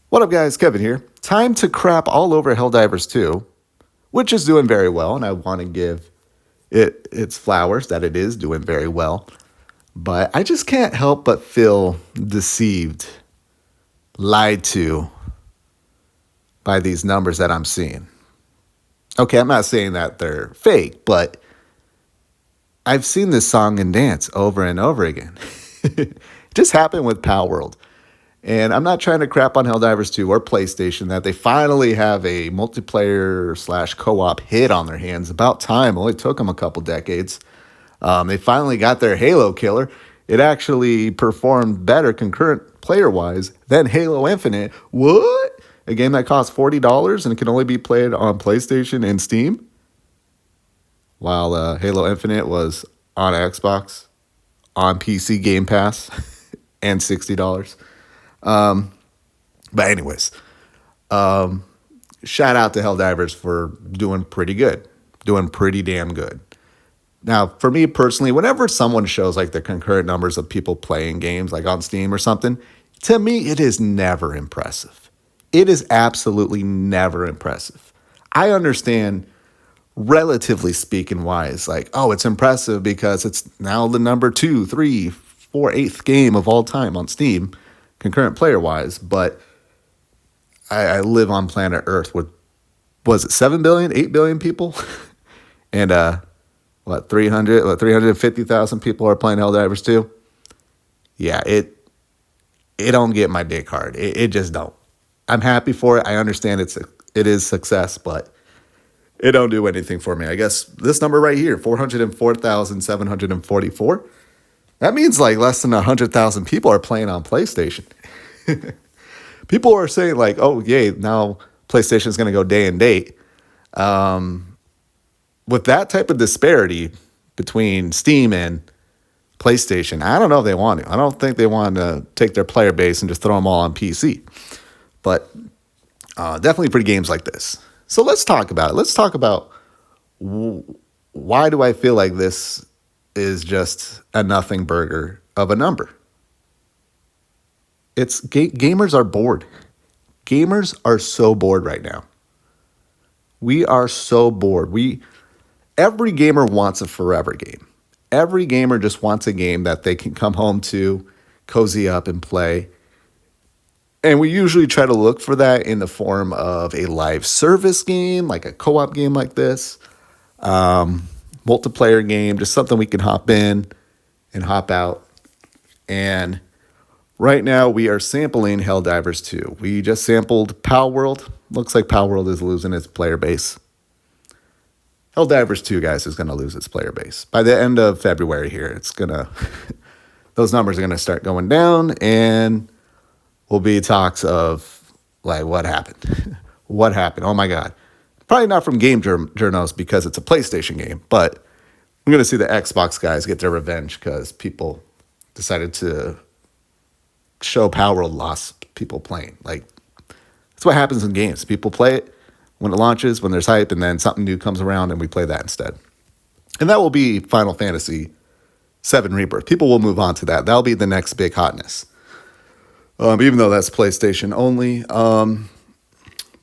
What up, guys? Kevin here. Time to crap all over Helldivers 2, which is doing very well, and I want to give it its flowers that it is doing very well. But I just can't help but feel deceived, lied to by these numbers that I'm seeing. Okay, I'm not saying that they're fake, but I've seen this song and dance over and over again. It just happened with Pal World. And I'm not trying to crap on Helldivers 2 or PlayStation that they finally have a multiplayer slash co-op hit on their hands. About time. Only took them a couple decades. They finally got their Halo killer. It actually performed better concurrent player-wise than Halo Infinite. What? A game that costs $40 and can only be played on PlayStation and Steam? While Halo Infinite was on Xbox, on PC Game Pass, and $60. But anyways, shout out to Helldivers for doing pretty good, doing pretty damn good. Now, for me personally, whenever someone shows like the concurrent numbers of people playing games like on Steam or something, to me, it is never impressive. It is absolutely never impressive. I understand, relatively speaking, why it's like, oh, it's impressive because it's now the number 2, 3, 4, 8th game of all time on Steam, concurrent player wise, but I live on planet Earth with, was it 7 billion, 8 billion people? And 350,000 people are playing Helldivers 2? Yeah, it don't get my dick hard. It just don't. I'm happy for it. I understand it is success, but it don't do anything for me. I guess this number right here, 404,744. That means like less than 100,000 people are playing on PlayStation. People are saying like, oh, yay, now PlayStation's going to go day and date. With that type of disparity between Steam and PlayStation, I don't know if they want to. I don't think they want to take their player base and just throw them all on PC. But definitely pretty games like this. So let's talk about it. Let's talk about why do I feel like this is just a nothing burger of a number. It's gamers are bored. Gamers are so bored right now. We are so bored. Every gamer wants a forever game. Every gamer just wants a game that they can come home to, cozy up and play. And we usually try to look for that in the form of a live service game, like a co-op game like this. Multiplayer game, just something we can hop in and hop out. And right now we are sampling Helldivers 2. We just sampled Pal World. Looks like Pal World is losing its player base. Helldivers 2, guys, is going to lose its player base. By the end of February here, it's going to, those numbers are going to start going down, and will be talks of, like, what happened? What happened? Oh, my God. Probably not from game journals because it's a PlayStation game, but I'm going to see the Xbox guys get their revenge because people decided to show Power World lost people playing. Like, that's what happens in games. People play it when it launches, when there's hype, and then something new comes around and we play that instead. And that will be Final Fantasy VII Rebirth. People will move on to that. That'll be the next big hotness. Even though that's PlayStation only.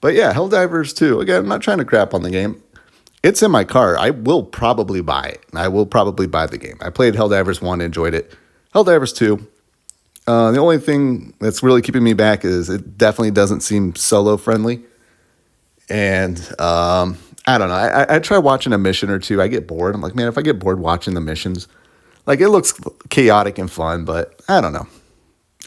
But yeah, Helldivers 2. Again, I'm not trying to crap on the game. It's in my car. I will probably buy it. I will probably buy the game. I played Helldivers 1, enjoyed it. Helldivers 2. The only thing that's really keeping me back is it definitely doesn't seem solo friendly. And I don't know. I try watching a mission or two. I get bored. I'm like, man, if I get bored watching the missions, like it looks chaotic and fun, but I don't know.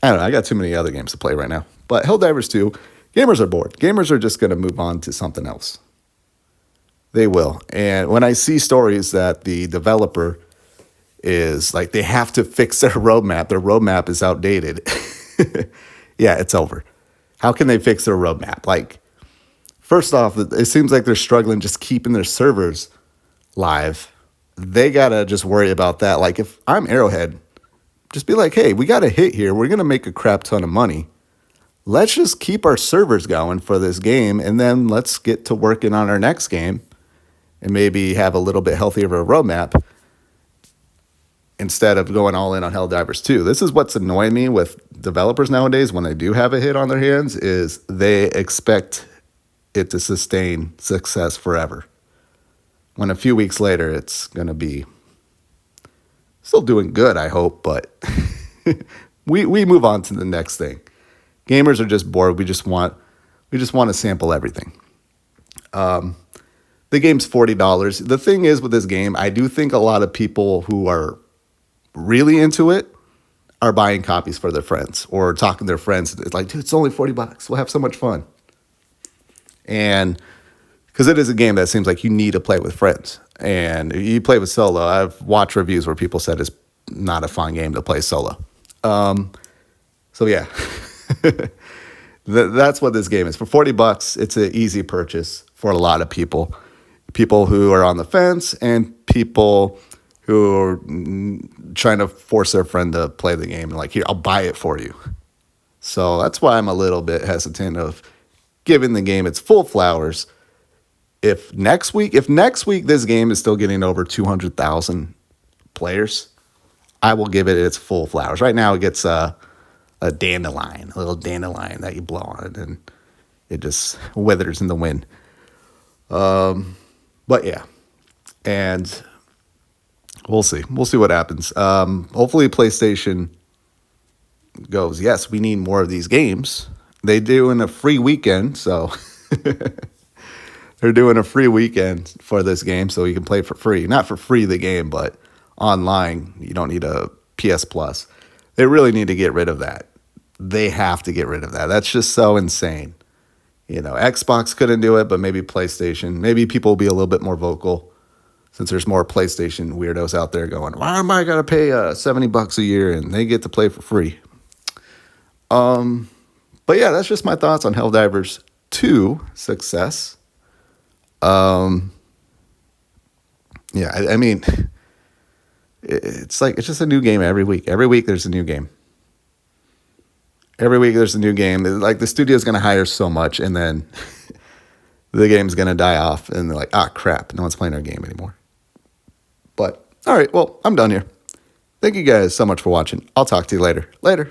I got too many other games to play right now. But Helldivers 2, gamers are bored. Gamers are just going to move on to something else. They will. And when I see stories that the developer is like they have to fix their roadmap is outdated. Yeah, it's over. How can they fix their roadmap? Like, first off, it seems like they're struggling just keeping their servers live. They got to just worry about that. Like, if I'm Arrowhead, just be like, hey, we got a hit here. We're going to make a crap ton of money. Let's just keep our servers going for this game, and then let's get to working on our next game and maybe have a little bit healthier of a roadmap. instead of going all in on Helldivers 2. This is what's annoying me with developers nowadays when they do have a hit on their hands is they expect it to sustain success forever. When a few weeks later, it's going to be still doing good, I hope, but we move on to the next thing. Gamers are just bored. We just want to sample everything. The game's $40. The thing is with this game, I do think a lot of people who are really into it are buying copies for their friends or talking to their friends. It's like, dude, it's only $40. We'll have so much fun. And because it is a game that seems like you need to play with friends. And you play with solo. I've watched reviews where people said it's not a fun game to play solo. So yeah, that's what this game is. For $40, it's an easy purchase for a lot of people. People who are on the fence and people who are trying to force their friend to play the game. Like, here, I'll buy it for you. So that's why I'm a little bit hesitant of giving the game its full flowers. If next week this game is still getting over 200,000 players, I will give it its full flowers. Right now it gets a dandelion, a little dandelion that you blow on it and it just withers in the wind. But yeah, and we'll see what happens. Hopefully PlayStation goes, yes, we need more of these games. They do in a free weekend, so they're doing a free weekend for this game, so you can play for free. Not for free the game, but online. You don't need a PS Plus. They really need to get rid of that. They have to get rid of that. That's just so insane. You know, Xbox couldn't do it, but maybe PlayStation. Maybe people will be a little bit more vocal since there's more PlayStation weirdos out there going, why am I going to pay $70 a year and they get to play for free? But yeah, that's just my thoughts on Helldivers 2 success. Yeah, I mean, it's just a new game every week. Every week there's a new game. Every week there's a new game. Like, the studio's going to hire so much, and then the game's going to die off, and they're like, crap, no one's playing our game anymore. But, all right, well, I'm done here. Thank you guys so much for watching. I'll talk to you later. Later.